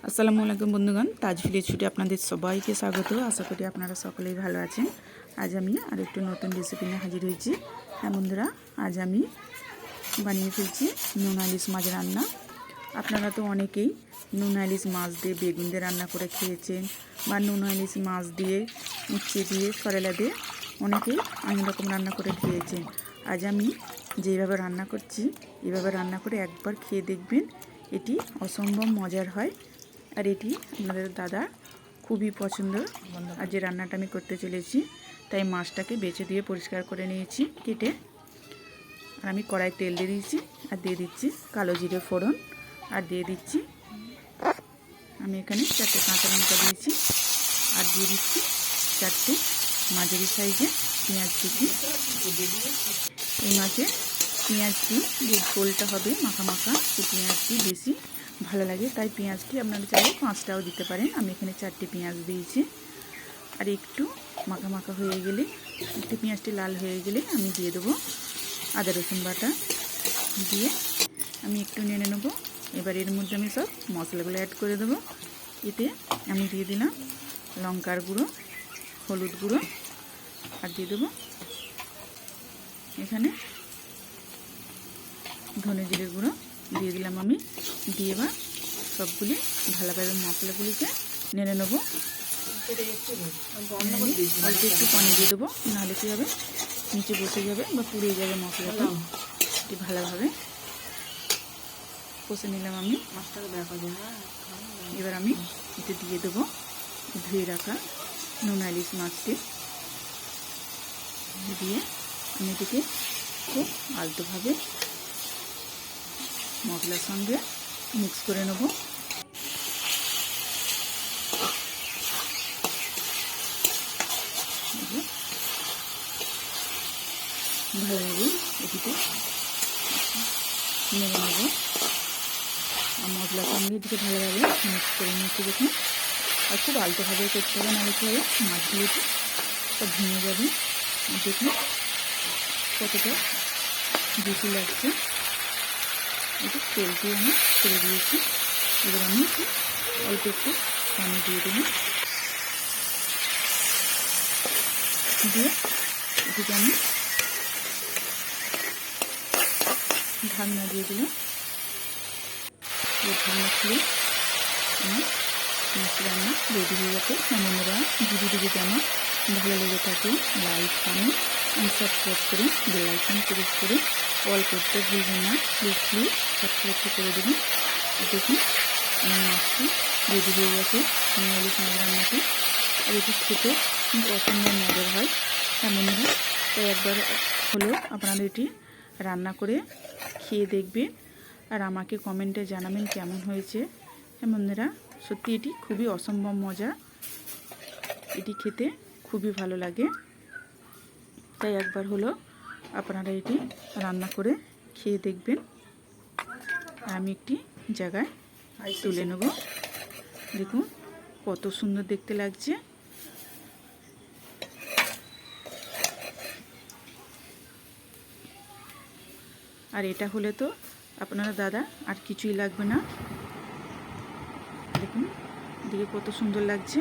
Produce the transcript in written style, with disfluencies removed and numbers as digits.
আসসালামু আলাইকুম বন্ধুগণ, তাজ ভিলেজ ছুটে আপনাদের সবাইকে স্বাগত। আশা করি আপনারা সকলেই ভালো আছেন। আজ আমি আরেকটু নতুন রেসিপি নিয়ে হাজির হয়েছি। হ্যাঁ বন্ধুরা, আজ আমি বানিয়ে ফেলছি নুন ইলিশ মাছ রান্না। আপনারা তো অনেকেই নুন ইলিশ মাছ দিয়ে বেগুন দিয়ে রান্না করে খেয়েছেন, বা নুন ইলিশ মাছ দিয়ে উচ্ছে দিয়ে সরেলা দিয়ে অনেকেই অনেক রকম রান্না করে খেয়েছেন। আজ আমি যেভাবে রান্না করছি এভাবে রান্না করে একবার খেয়ে দেখবেন, এটি অসম্ভব মজার হয়। আর এটি আমাদের দাদা খুবই পছন্দ। আর যে রান্নাটা আমি করতে চলেছি, তাই মাছটাকে বেছে দিয়ে পরিষ্কার করে নিয়েছি কেটে। আর আমি কড়াই তেল দিয়ে দিয়েছি, আর দিয়ে দিচ্ছি কালো জিরে ফোড়ন, আর দিয়ে দিচ্ছি আমি এখানে 4টে কাঁচা লঙ্কা দিয়েছি, আর দিয়ে দিচ্ছি 4টে মাঝারি সাইজে পেঁয়াজ কুচি। এই মাঝে পেঁয়াজটি যে ঝোলটা হবে মাখা মাখা, সেই পেঁয়াজটি বেশি ভালো লাগে, তাই পেঁয়াজটি আপনারা চাইলে 5টাও দিতে পারেন। আমি এখানে 4টে পেঁয়াজ দিয়েছি। আর একটু মাখা মাখা হয়ে গেলে, একটু পেঁয়াজটি লাল হয়ে গেলে আমি দিয়ে দেবো আদা রসুন বাটা। দিয়ে আমি একটু নেড়ে নেবো। এবার এর মধ্যে আমি সব মশলাগুলো অ্যাড করে দেবো। এতে আমি দিয়ে দিলাম লঙ্কার গুঁড়ো, হলুদ গুঁড়ো, আর দিয়ে দেবো এখানে ধনে জিরে গুঁড়ো দিয়ে দিলাম আমি। দিয়ে এবার সবগুলি ভালোভাবে মশলাগুলিকে নেড়ে নেবো। অল্প একটু পানি দিয়ে দেবো, নাহলে কী হবে, নিচে বসে যাবে বা পুড়ে যাবে মশলাটা। এটি ভালোভাবে কষে নিলাম আমি। এবার আমি এতে দিয়ে দেবো ধুয়ে রাখা নুন ইলিশ মাছটি। দিয়ে আমি এটিকে খুব আলতোভাবে মশলার সঙ্গে মিক্স করে নেব। ভালোভাবে এটিকে নেড়ে নেব, আর মশলার সঙ্গে এটিকে ভালোভাবে মিক্স করে নিচ্ছি দেখুন। আর খুব আলতোভাবে করতে হবে, নাহলে কী হবে, মাছগুলোতে সব ভেঙে যাবে। দেখুন কতটা বেশি লাগছে। একটু তেলটি আমি ছেড়ে দিয়েছি। এবার আমি অল্প একটু পানি দিয়ে দিলাম। দিয়ে এটিকে আমি ঢাকনা দিয়ে দিলাম। ঢাকনা খুলে আমার মাছ রান্না রেডি হয়ে যাবে। বন্ধুরা, যদি আমার ভালো লেগে থাকে লাইক কমেন্ট and সাবস্ক্রাইব করে বেল আইকন প্রেস করে অল করতে ভুলবেন না। প্লিজ সাবস্ক্রাইব করে দেবেন। দেখুন আমার মাছটি রেডি হয়ে গেছে, নুন ইলিশ মাছ রান্নাটি। আর এটি খেতে কিন্তু অসম্ভব মজার হয়। হ্যাঁ বন্ধুরা, তাই একবার হলেও আপনারা এটি রান্না করে খেয়ে দেখবেন, আর আমাকে কমেন্টে জানাবেন কেমন হয়েছে। হ্যাঁ বন্ধুরা, সত্যি এটি খুবই অসম্ভব মজা। এটি খেতে খুবই ভালো লাগে, তাই একবার হলো আপনারা এটি রান্না করে খেয়ে দেখবেন। আর আমি একটি জায়গায় তুলে নেব। দেখুন কত সুন্দর দেখতে লাগছে। আর এটা হলে তো আপনারা দাদা আর কিছুই লাগবে না। দেখুন দিকে কত সুন্দর লাগছে।